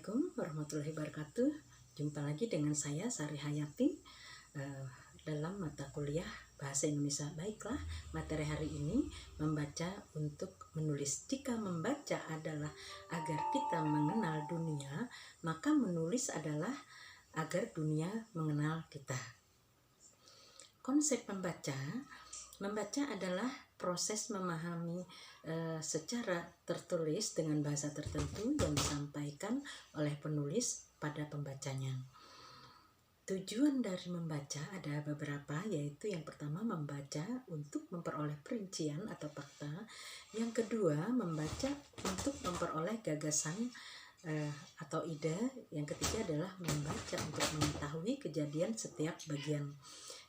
Assalamualaikum warahmatullahi wabarakatuh. Jumpa lagi dengan saya Sari Hayati dalam mata kuliah Bahasa Indonesia. Baiklah, materi hari ini membaca untuk menulis. Jika membaca adalah agar kita mengenal dunia, maka menulis adalah agar dunia mengenal kita. Konsep membaca adalah proses memahami secara tertulis dengan bahasa tertentu yang disampaikan oleh penulis pada pembacanya. Tujuan dari membaca ada beberapa, yaitu yang pertama membaca untuk memperoleh perincian atau fakta, yang kedua membaca untuk memperoleh gagasan atau ide, yang ketiga adalah membaca untuk mengetahui kejadian setiap bagian.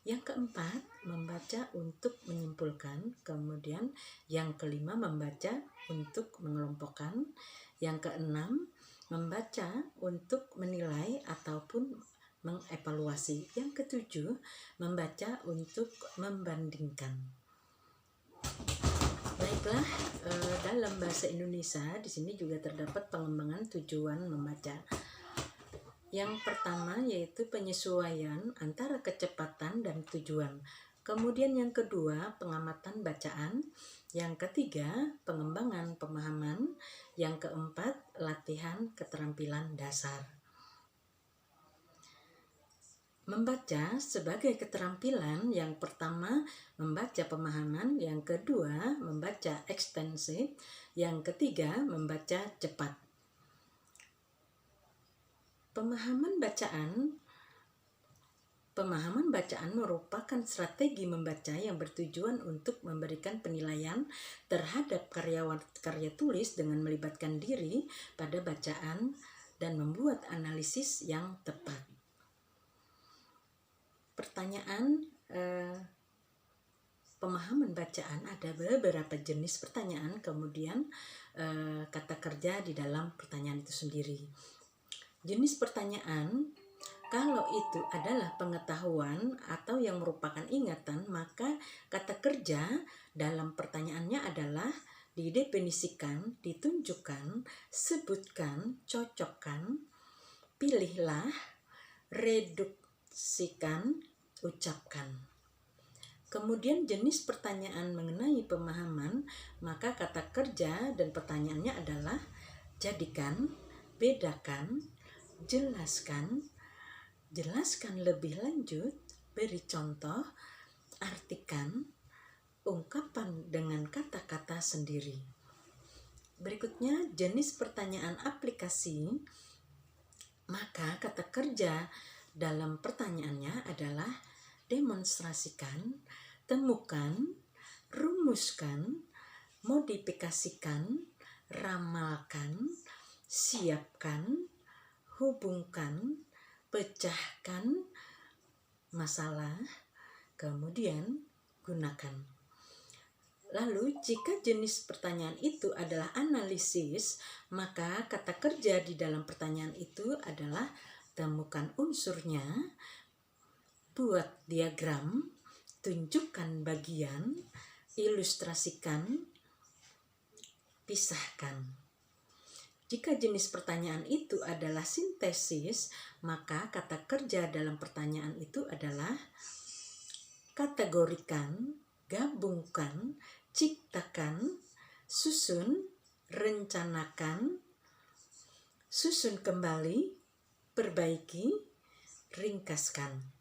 Yang keempat, membaca untuk menyimpulkan. Kemudian yang kelima, membaca untuk mengelompokkan. Yang keenam, membaca untuk menilai ataupun mengevaluasi. Yang ketujuh, membaca untuk membandingkan. Baiklah, dalam bahasa Indonesia di sini juga terdapat pengembangan tujuan membaca. Yang pertama yaitu penyesuaian antara kecepatan dan tujuan. Kemudian yang kedua, pengamatan bacaan. Yang ketiga, pengembangan pemahaman. Yang keempat, latihan keterampilan dasar. Membaca sebagai keterampilan, yang pertama membaca pemahaman, yang kedua membaca ekstensif, yang ketiga membaca cepat. Pemahaman bacaan merupakan strategi membaca yang bertujuan untuk memberikan penilaian terhadap karya tulis dengan melibatkan diri pada bacaan dan membuat analisis yang tepat. Pertanyaan pemahaman bacaan, ada beberapa jenis pertanyaan, kemudian kata kerja di dalam pertanyaan itu sendiri. Jenis pertanyaan, kalau itu adalah pengetahuan atau yang merupakan ingatan, maka kata kerja dalam pertanyaannya adalah didefinisikan, ditunjukkan, sebutkan, cocokkan, pilihlah, reduksikan, ucapkan. Kemudian jenis pertanyaan mengenai pemahaman, maka kata kerja dan pertanyaannya adalah jadikan, bedakan, jelaskan, jelaskan lebih lanjut, beri contoh, artikan, ungkapan dengan kata-kata sendiri. Berikutnya jenis pertanyaan aplikasi, maka kata kerja dalam pertanyaannya adalah demonstrasikan, temukan, rumuskan, modifikasikan, ramalkan, siapkan, hubungkan, pecahkan masalah, kemudian gunakan. Lalu jika jenis pertanyaan itu adalah analisis, maka kata kerja di dalam pertanyaan itu adalah temukan unsurnya, buat diagram, tunjukkan bagian, ilustrasikan, pisahkan. Jika jenis pertanyaan itu adalah sintesis, maka kata kerja dalam pertanyaan itu adalah kategorikan, gabungkan, ciptakan, susun, rencanakan, susun kembali, perbaiki, ringkaskan.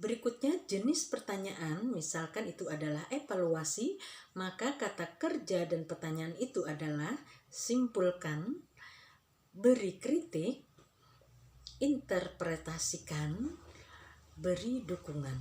Berikutnya jenis pertanyaan, misalkan itu adalah evaluasi, maka kata kerja dan pertanyaan itu adalah simpulkan, beri kritik, interpretasikan, beri dukungan.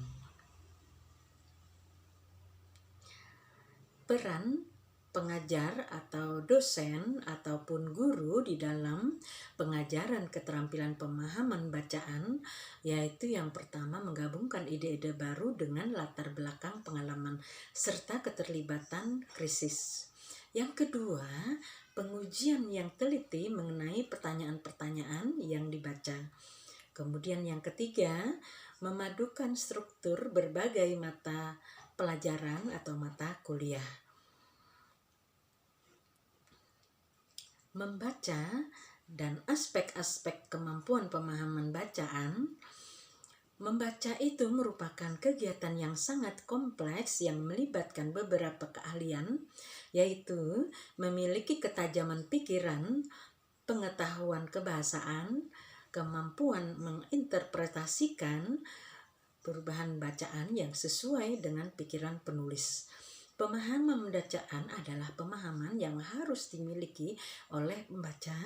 Peran pengajar atau dosen ataupun guru di dalam pengajaran keterampilan pemahaman bacaan, yaitu yang pertama menggabungkan ide-ide baru dengan latar belakang pengalaman serta keterlibatan krisis. Yang kedua, pengujian yang teliti mengenai pertanyaan-pertanyaan yang dibaca. Kemudian yang ketiga, memadukan struktur berbagai mata pelajaran atau mata kuliah. Membaca dan aspek-aspek kemampuan pemahaman bacaan, membaca itu merupakan kegiatan yang sangat kompleks yang melibatkan beberapa keahlian, yaitu memiliki ketajaman pikiran, pengetahuan kebahasaan, kemampuan menginterpretasikan perubahan bacaan yang sesuai dengan pikiran penulis. Pemahaman bacaan adalah pemahaman yang harus dimiliki oleh pembaca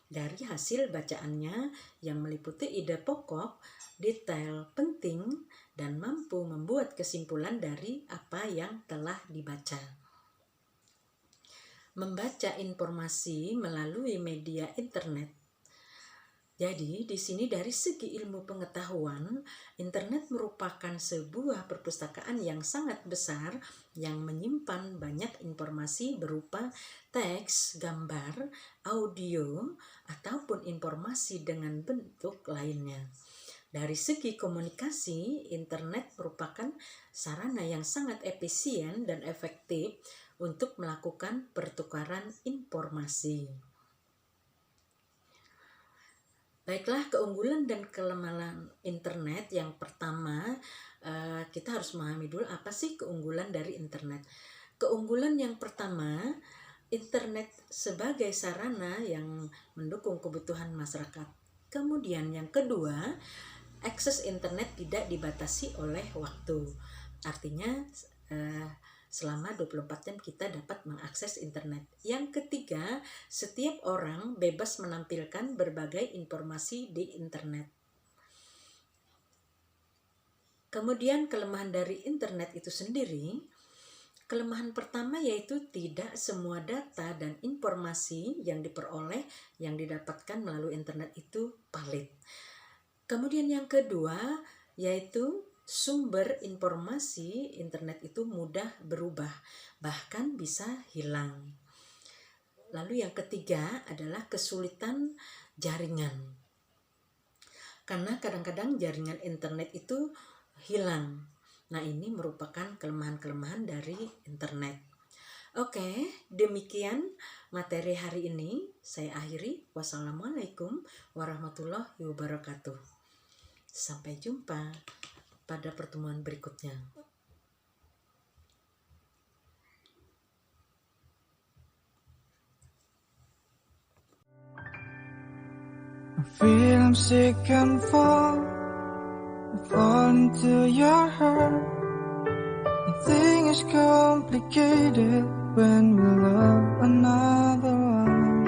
dari hasil bacaannya yang meliputi ide pokok, detail penting, dan mampu membuat kesimpulan dari apa yang telah dibaca. Membaca informasi melalui media internet. Jadi, di sini dari segi ilmu pengetahuan, internet merupakan sebuah perpustakaan yang sangat besar yang menyimpan banyak informasi berupa teks, gambar, audio, ataupun informasi dengan bentuk lainnya. Dari segi komunikasi, internet merupakan sarana yang sangat efisien dan efektif untuk melakukan pertukaran informasi. Baiklah, keunggulan dan kelemahan internet. Yang pertama, kita harus memahami dulu apa sih keunggulan dari internet. Keunggulan yang pertama, internet sebagai sarana yang mendukung kebutuhan masyarakat. Kemudian yang kedua, akses internet tidak dibatasi oleh waktu. Artinya selama 24 jam kita dapat mengakses internet. Yang ketiga, setiap orang bebas menampilkan berbagai informasi di internet. Kemudian kelemahan dari internet itu sendiri, kelemahan pertama yaitu tidak semua data dan informasi yang diperoleh, yang didapatkan melalui internet itu valid. Kemudian yang kedua yaitu sumber informasi internet itu mudah berubah, bahkan bisa hilang. Lalu yang ketiga adalah kesulitan jaringan. Karena kadang-kadang jaringan internet itu hilang. Nah, ini merupakan kelemahan-kelemahan dari internet. Oke, demikian materi hari ini. Saya akhiri. Wassalamualaikum warahmatullahi wabarakatuh. Sampai jumpa pada pertemuan berikutnya. I feel I'm sick and fall into your heart. Nothing is complicated when we love another one.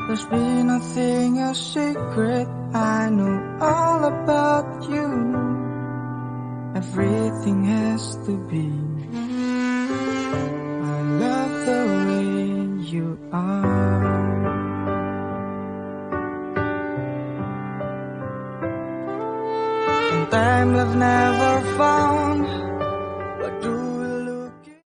There's been nothing a secret. I know all about you. Everything has to be. I love the way you are. And time love never